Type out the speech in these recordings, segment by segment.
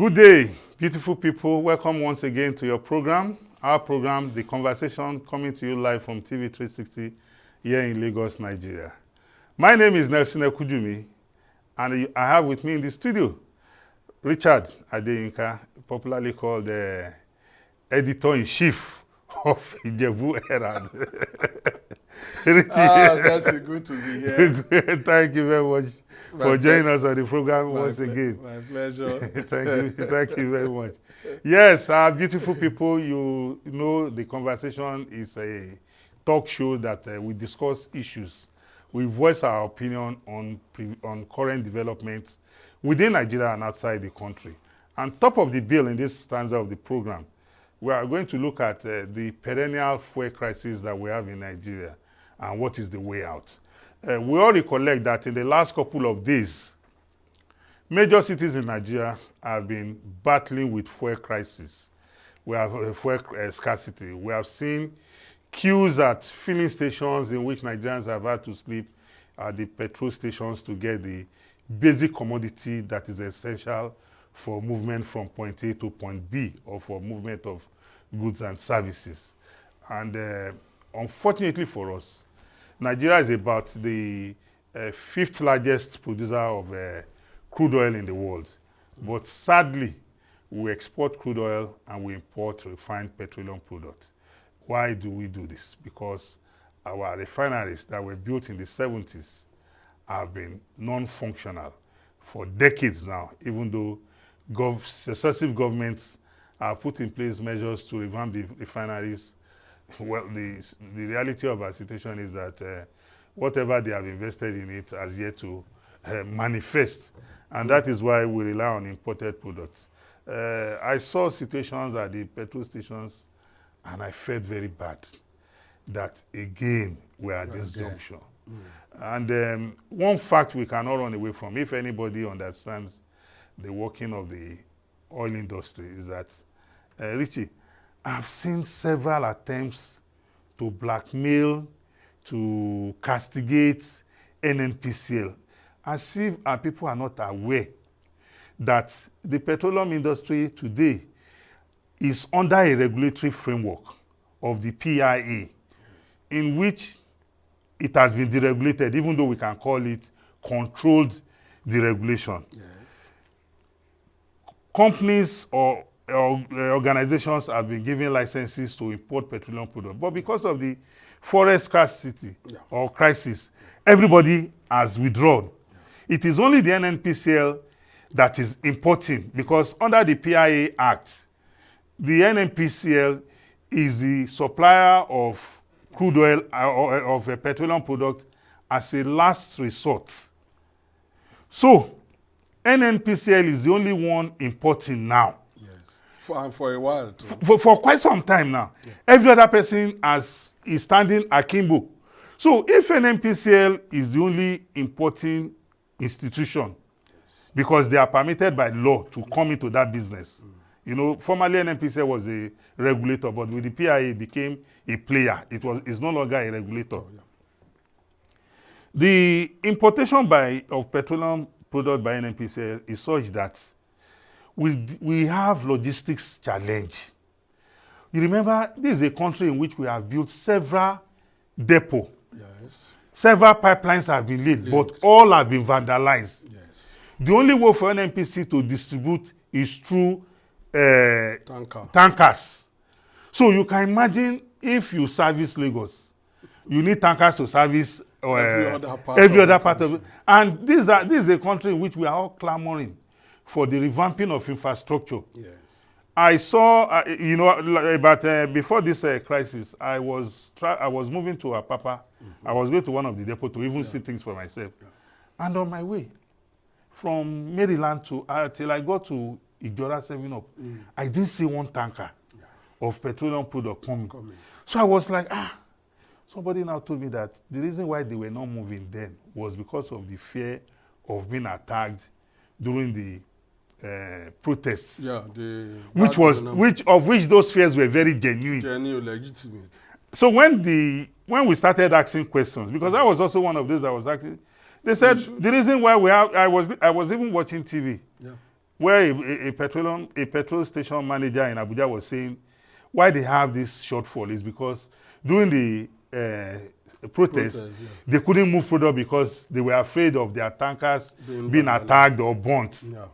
Good day, beautiful people. Welcome once again to your program. Our program, The Conversation, coming to you live from TV 360 here in Lagos, Nigeria. My name is Nelson Ekujumi, and I have with me in the studio Richard Adeyinka, popularly called the editor-in-chief of Ijebu Herald. That's good to be here. Thank you very much for joining us on the program once again. My pleasure. Thank you very much. Yes, beautiful people, you know the conversation is a talk show that we discuss issues. We voice our opinion on current developments within Nigeria and outside the country. And top of the bill in this stanza of the program, we are going to look at the perennial fuel crisis that we have in Nigeria and what is the way out. We all recollect that in the last couple of days, major cities in Nigeria have been battling with fuel crisis. We have fuel scarcity. We have seen queues at filling stations in which Nigerians have had to sleep at the petrol stations to get the basic commodity that is essential for movement from point A to point B, or for movement of goods and services. And unfortunately for us, Nigeria is about the fifth largest producer of crude oil in the world. But sadly, we export crude oil and we import refined petroleum products. Why do we do this? Because our refineries that were built in the 70s have been non-functional for decades now, even though successive governments have put in place measures to revamp the refineries. Well, the reality of our situation is that whatever they have invested in it has yet to manifest. And that is why we rely on imported products. I saw situations at the petrol stations and I felt very bad that again we are at this junction. And one fact we cannot run away from, if anybody understands the working of the oil industry, is that, Richie, I've seen several attempts to blackmail, to castigate NNPC, as if our people are not aware that the petroleum industry today is under a regulatory framework of the PIA, in which it has been deregulated, even though we can call it controlled deregulation. Yes. Companies or organizations have been given licenses to import petroleum products, but because of the forest scarcity or crisis, everybody has withdrawn. It is only the NNPCL that is importing, because under the PIA Act, the NNPCL is the supplier of crude oil of a petroleum product as a last resort. So, NNPCL is the only one importing now. Yes, for a while too. For quite some time now. Yeah. Every other person is standing akimbo. So, if NNPCL is the only importing institution, because they are permitted by law to come into that business. You know, formerly NNPC was a regulator, but with the PIA it became a player. It's no longer a regulator. Oh, yeah. The importation of petroleum product by NNPC is such that we have logistics challenge. You remember, this is a country in which we have built several depots. Yes. Several pipelines have been laid, but all have been vandalized. Yes. The only way for NNPC to distribute is through tankers. So you can imagine if you service Lagos, you need tankers to service every other part of it. And this is a country in which we are all clamoring for the revamping of infrastructure. Yes. I saw, before this crisis, I was moving to Apapa. I was going to one of the depots to even see things for myself. Yeah. And on my way from Maryland till I got to Ijora 7-Up, I didn't see one tanker of petroleum product coming. So I was like, somebody now told me that the reason why they were not moving then was because of the fear of being attacked during the protests. Yeah, which those fears were very genuine. Genuine, legitimate. So when we started asking questions, because I was also one of those that was asking, they said the reason why I was even watching TV. Yeah. where a petrol station manager in Abuja was saying why they have this shortfall is because during the protest, Yeah. they couldn't move product because they were afraid of their tankers being vandalized. attacked or burnt. Yeah.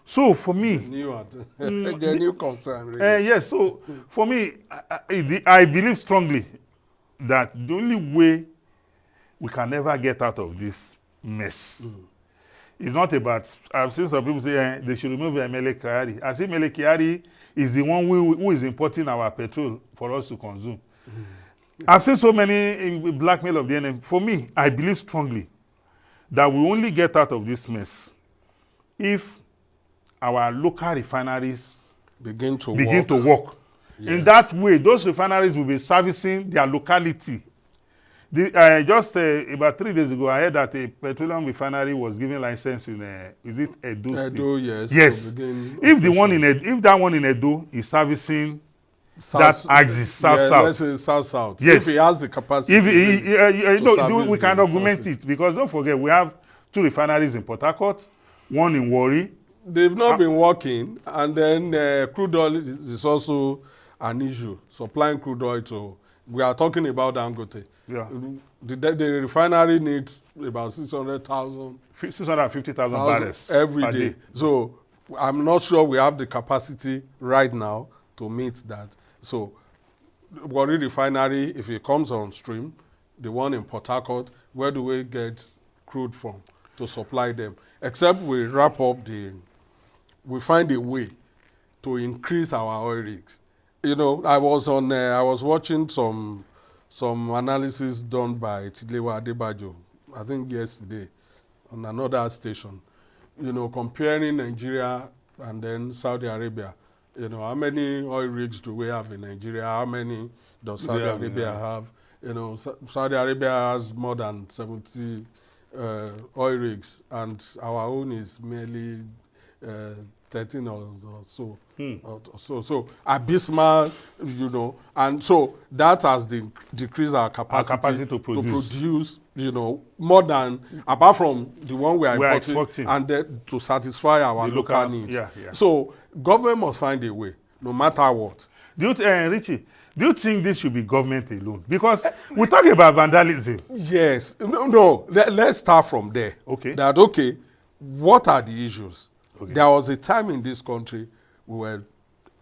So for me, The new concern, really. yes, so for me, I believe strongly that the only way we can never get out of this mess is not about, I've seen some people say they should remove Emele Kyari. I say Emele Kyari is the one who is importing our petrol for us to consume. I've seen so many blackmail of the enemy. For me, I believe strongly that we only get out of this mess if our local refineries Begin to work. In Yes. that way, those refineries will be servicing their locality. Just about 3 days ago, I heard that a petroleum refinery was given license in is it Edo State? Edo, yes. Yes. to begin If the one operation. if that one in Edo is servicing South- that axis, south, yeah, south. Let's say south. Yes. If he has the capacity. If really. no, service we can the augment resources. it because don't forget we have 2 refineries in Port Harcourt, 1 in Warri. They've not been working, and then crude oil is also an issue. Supplying crude oil to, we are talking about Dangote. Yeah. The refinery needs about 600,000 650,000 barrels every per day. So I'm not sure we have the capacity right now to meet that. So Warri refinery, if it comes on stream, the one in Port Harcourt, where do we get crude from to supply them? Except we wrap up we find a way to increase our oil rigs. You know, I was watching some analysis done by Tidlewa Adebajo, I think yesterday, on another station. You know, comparing Nigeria and then Saudi Arabia. You know, how many oil rigs do we have in Nigeria? How many does Saudi Arabia have? You know, Saudi Arabia has more than 70 oil rigs, and our own is merely 13 or so. So abysmal, you know, and so that has decreased our capacity to produce. you know, more than, apart from the one we are importing, exporting. and then to satisfy our The local needs. yeah. So government must find a way, no matter what. Do you, Richie, do you think this should be government alone? Because we're talking about vandalism. Yes. No. Let's start from there. Okay. That, okay, what are the issues? Okay. There was a time in this country we were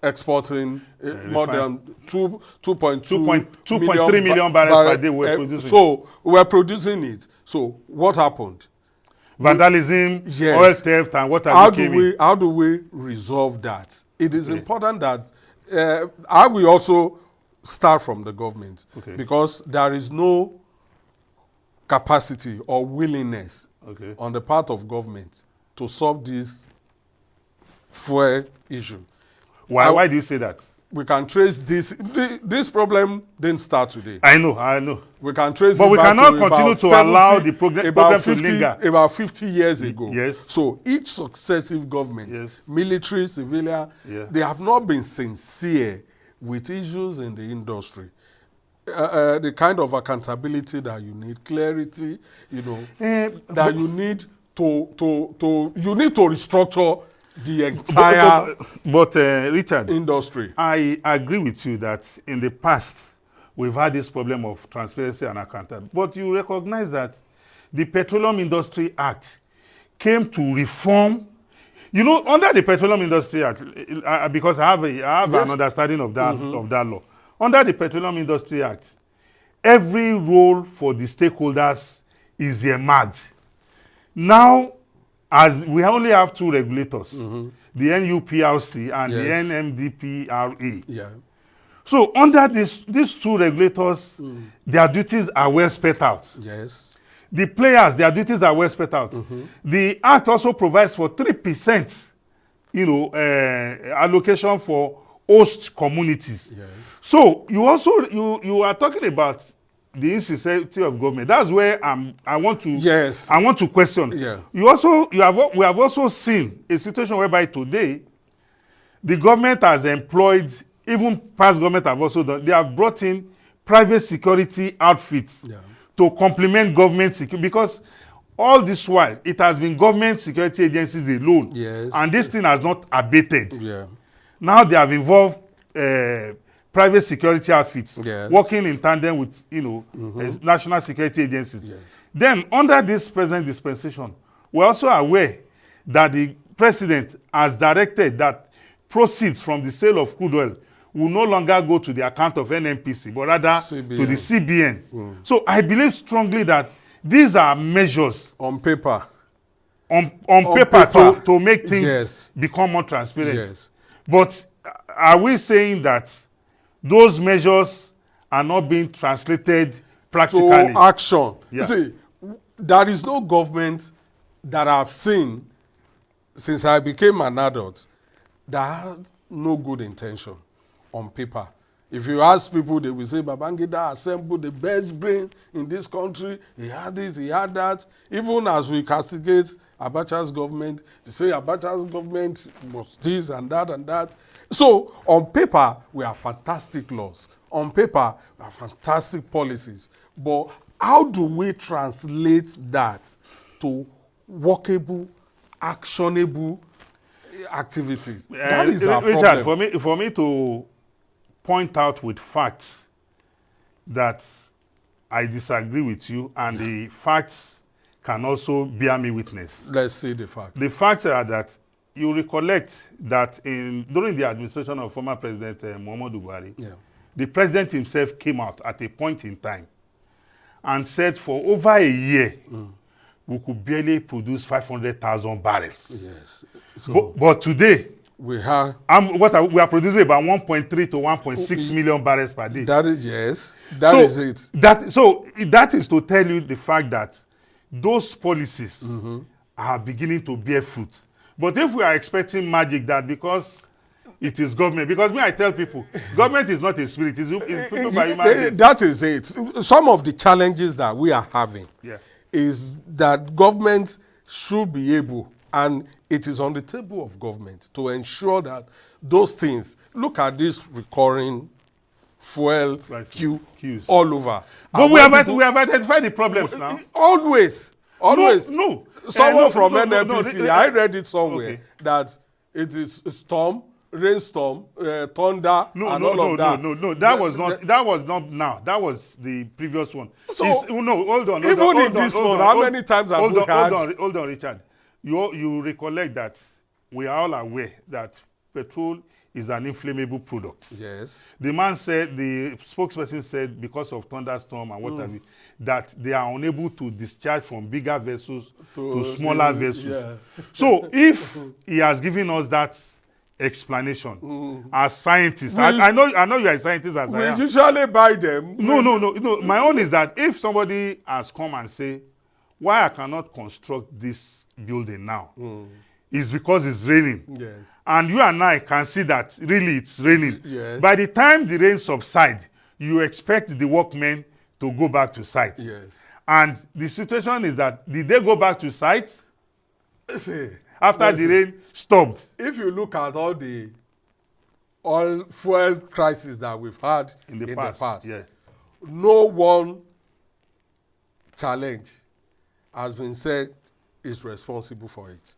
exporting more than 2.3 million barrels per day we're producing. So we were producing it. So what happened? Vandalism, Yes. oil theft, and what How are do we resolve that? It is important that I will also start from the government, because there is no capacity or willingness on the part of government to solve this fuel issue. Why do you say that? We can trace this problem didn't start today. I know. We can trace But it we back cannot to continue about to 70, allow the problem to linger. About 50 years ago. Yes. So each successive government, military, civilian, they have not been sincere with issues in the industry. The kind of accountability that you need, clarity, you know, that you need to restructure the entire Richard, industry. I agree with you that in the past we've had this problem of transparency and accountability. But you recognize that the Petroleum Industry Act came to reform. You know, under the Petroleum Industry Act, because I have an understanding of that of that law. Under the Petroleum Industry Act, every role for the stakeholders is earmarked. Now, as we only have 2 regulators, the NUPRC and the NMDPRA. Yeah. So under these 2 regulators, their duties are well spelled out. Yes. The players, their duties are well spelled out. The Act also provides for 3%, allocation for host communities. Yes. So you are talking about the insincerity of government. That's where I want to question. Yeah. We have also seen a situation whereby today the government has employed, even past government have also done, they have brought in private security outfits to complement government security, because all this while, it has been government security agencies alone. Yes. And this thing has not abated. Yeah. Now they have involved private security outfits Yes. working in tandem with, national security agencies. Yes. Then, under this present dispensation, we're also aware that the president has directed that proceeds from the sale of crude oil will no longer go to the account of NNPC, but rather CBN. to the CBN. So I believe strongly that these are measures On paper. on paper to make things Yes. become more transparent. Yes. But are we saying that those measures are not being translated practically? To action. Yeah. See, there is no government that I've seen since I became an adult that had no good intention on paper. If you ask people, they will say, Babangida assembled the best brain in this country. He had this, he had that. Even as we castigate Abacha's government, they say Abacha's government was this and that and that. So, on paper, we have fantastic laws. On paper, we have fantastic policies. But how do we translate that to workable, actionable activities? That is our Richard, problem. for me to point out with facts that I disagree with you, and the facts can also bear me witness. Let's see the fact. The facts are that you recollect that during the administration of former President Muhammadu Buhari, the president himself came out at a point in time and said for over a year, we could barely produce 500,000 barrels. Yes. So But today, we have we are producing about 1.3 to 1.6 million barrels per day. that is yes. That is it. That is to tell you the fact that those policies are beginning to bear fruit. But if we are expecting magic, that because it is government, because I tell people, government is not a spirit, it's people by human beings. That is it. Some of the challenges that we are having is that government should be able, and it is on the table of government to ensure that those things, look at this recurring fuel queues all over. But we have identified the problems now. Always. No. Someone from NNPC, I read it somewhere, that it is storm, rainstorm, thunder, and all of that. No. That was not now. That was the previous one. So, hold on. Even in this one, how many times have we had? Hold on, Richard. You recollect that we are all aware that petrol is an inflammable product. Yes. The spokesperson said because of thunderstorm and what have you, that they are unable to discharge from bigger vessels to smaller vessels. Yeah. So if he has given us that explanation as scientists, I know you are a scientist as I am. We usually buy them. No. My own is that if somebody has come and say, why I cannot construct this building now, is because it's raining. Yes. And you and I can see that really it's raining. Yes. By the time the rain subsides, you expect the workmen to go back to site. Yes. And the situation is that, did they go back to site after the rain stopped? If you look at all the oil fuel crisis that we've had in the past, no one challenge has been said is responsible for it.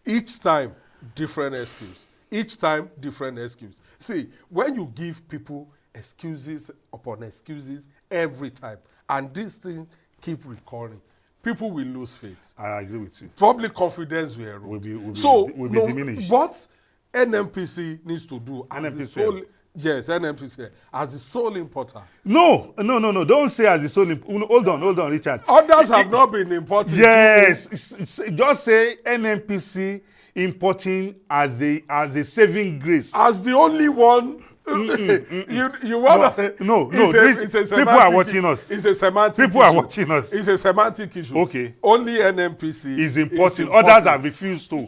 Each time, different excuse. Each time, different excuse. See, when you give people excuses upon excuses every time, and this thing keep recurring, people will lose faith. I agree with you. Public confidence will erode. Will be diminished. What NNPC needs to do as the sole, NNPC as the sole importer. No. Don't say as the sole importer. Hold on, Richard. Others have not been importing. Yes. Just say NNPC importing as a saving grace. As the only one. You want to? No. People are watching us. It's a semantic issue. People are watching us. It's a semantic issue. Okay. Only NNPC is importing. Others have refused to.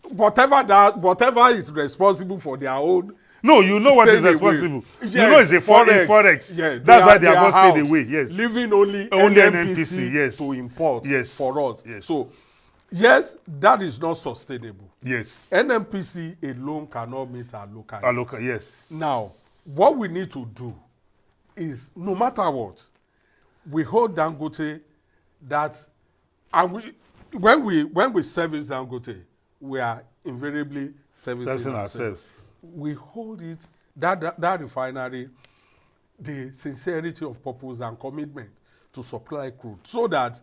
Whatever is responsible for their own. No, you know what is responsible. Yes, you know it's a forex. Yeah, that's why they are going to stay away. Yes. Leaving only NNPC yes. to import for us. Yes. So, yes, that is not sustainable. Yes. NNPC alone cannot meet our local needs. Yes. Now, what we need to do is, no matter what, we hold Dangote that And when we service Dangote, we are invariably servicing ourselves. We hold it, that refinery, the sincerity of purpose and commitment to supply crude, so that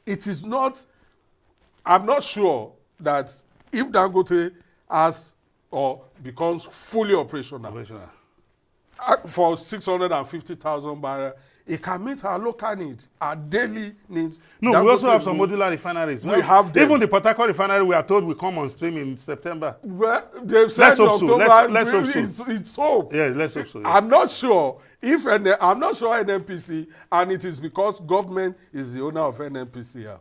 it is not, I'm not sure that if Dangote has or becomes fully operational. For 650,000 barrels, it can meet our local needs, our daily needs. No, Dangote we also have some modular refineries. We have them. Even the Port Harcourt refinery, we are told will come on stream in September. Well, they've said hope so. October. Let's hope so. It's hope. Yeah, let's hope so. Yeah. I'm not sure I'm not sure NNPC, and it is because government is the owner of NNPC.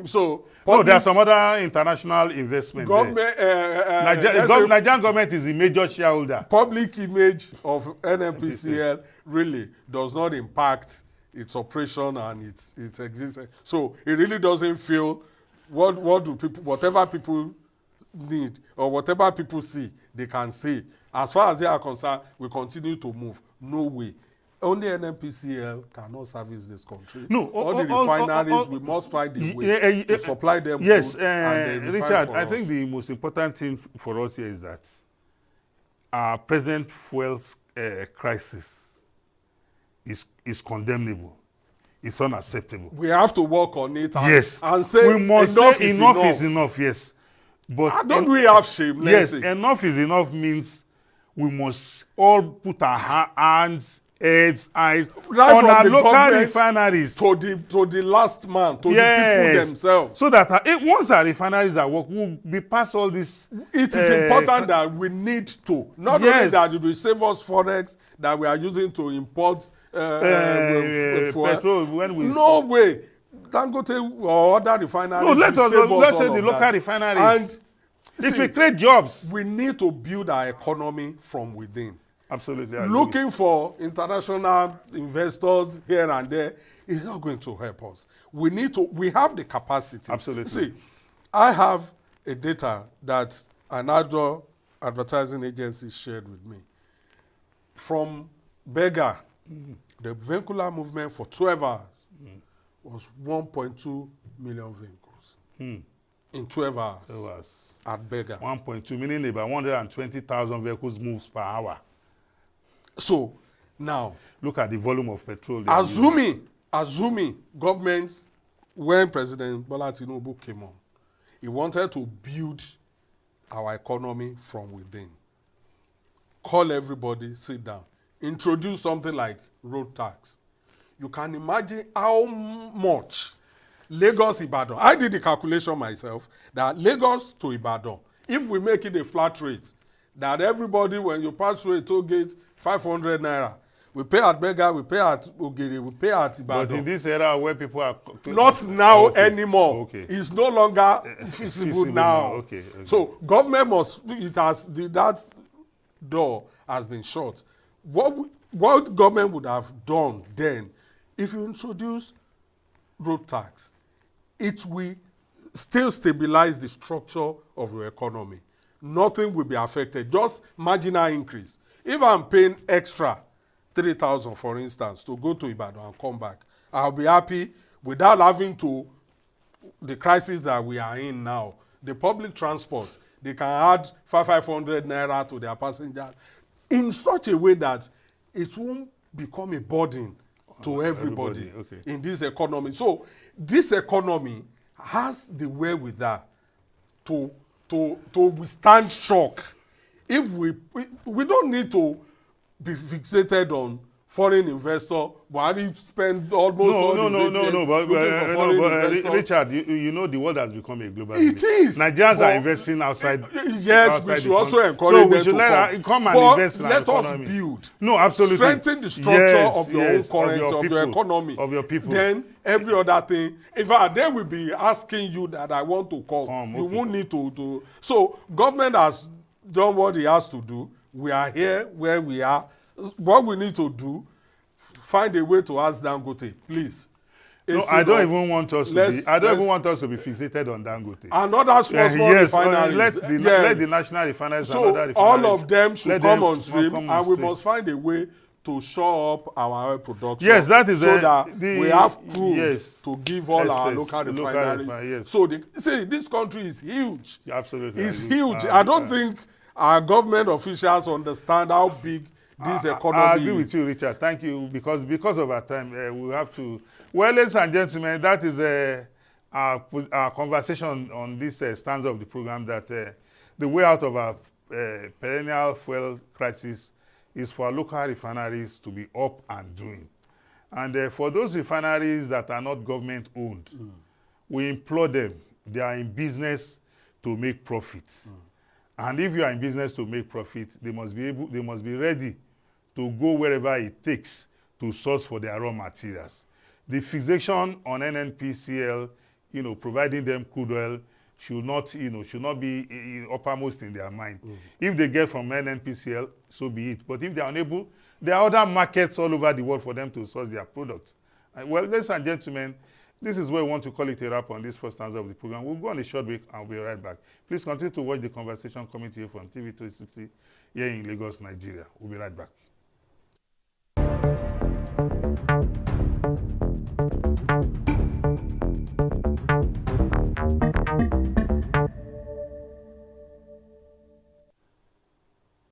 So no, there are some other international investment. Government, Nigerian government is the major shareholder. Public image of NNPCL really does not impact its operation and its existence. So it really doesn't feel what do people, whatever people need or whatever people see, they can see. As far as they are concerned, we continue to move. No way. Only NNPCL cannot service this country. No, all the refineries, we must find a way to supply them. Yes, and Richard, I think the most important thing for us here is that our present fuel crisis is condemnable. It's unacceptable. We have to work on it and say we must say enough is enough, yes. But don't we have shame? Yes, enough is enough means we must all put our hands, heads, eyes on our local refineries. To the last man, to the people themselves. So that once our refineries are working, we'll be past all this. It is important that we need to. Not only that it will save us forex that we are using to import petrol. No way. Dangote or other refineries. No, let's say the local refineries. And it will create jobs. We need to build our economy from within. Absolutely. Looking for international investors here and there is not going to help us. We have the capacity. Absolutely. See, I have a data that another advertising agency shared with me. From Berger, the vehicular movement for 12 hours was 1.2 million vehicles in 12 hours. 12 hours. At Berger. 1.2, meaning about 120,000 vehicles moves per hour. So, now, look at the volume of petrol. Assuming governments, when President Bola Tinubu came on, he wanted to build our economy from within. Call everybody, sit down. Introduce something like road tax. You can imagine how much Lagos Ibadan. I did the calculation myself that Lagos to Ibadan, if we make it a flat rate, that everybody, when you pass through a toll gate, 500 naira. We pay at Berger, we pay at Ogiri, we pay at Ibadan. But in this era where people are... Not now anymore. Okay. It's no longer feasible now. Okay. So government must... that door has been shut. What government would have done then, if you introduce road tax, it will still stabilize the structure of your economy. Nothing will be affected, just marginal increase. If I'm paying extra 3,000, for instance, to go to Ibadan and come back, I'll be happy without having to, the crisis that we are in now, the public transport, they can add 500 naira to their passengers in such a way that it won't become a burden to everybody in this economy. So this economy has the wherewithal to withstand shock. If we don't need to be fixated on foreign investor. Buhari spend almost all his 8 years looking for foreign investors. Richard, you know the world has become a global village. It is. Nigerians are investing outside. Yes, outside we should also encourage them to come and invest in our economy. Let us build. No, absolutely. Strengthen the structure of your own currency, of your economy. Of your people. Then every other thing. In fact, they will be asking you that I want to come. You won't need to. So government has done what it has to do. We are here where we are. What we need to do, find a way to ask Dangote, please. No, I don't even want us to be. I don't even want us to be fixated on Dangote. Another small refineries. Let the national refineries. So all of them should come on stream, and we must find a way to shore up our oil production. Yes, that is so that we have crude yes, to give all our excess, local refineries. yes. So see, this country is huge. Absolutely. It's huge. I don't think our government officials understand how big this economy I agree with is. you, Richard. Thank you. Because of our time, we have to. Well, ladies and gentlemen, that is our conversation on this stanza of the program, that the way out of our perennial fuel crisis is for local refineries to be up and doing. And for those refineries that are not government owned, we implore them, they are in business to make profits. And if you are in business to make profit, they must be ready to go wherever it takes to source for their raw materials. The fixation on NNPCL, providing them crude oil, should not be uppermost in their mind. If they get from NNPCL, so be it. But if they are unable, there are other markets all over the world for them to source their products. Well, ladies and gentlemen, this is where we want to call it a wrap on this first stanza of the program. We'll go on a short break and we'll be right back. Please continue to watch the conversation coming to you from TV 360 here in Lagos, Nigeria. We'll be right back.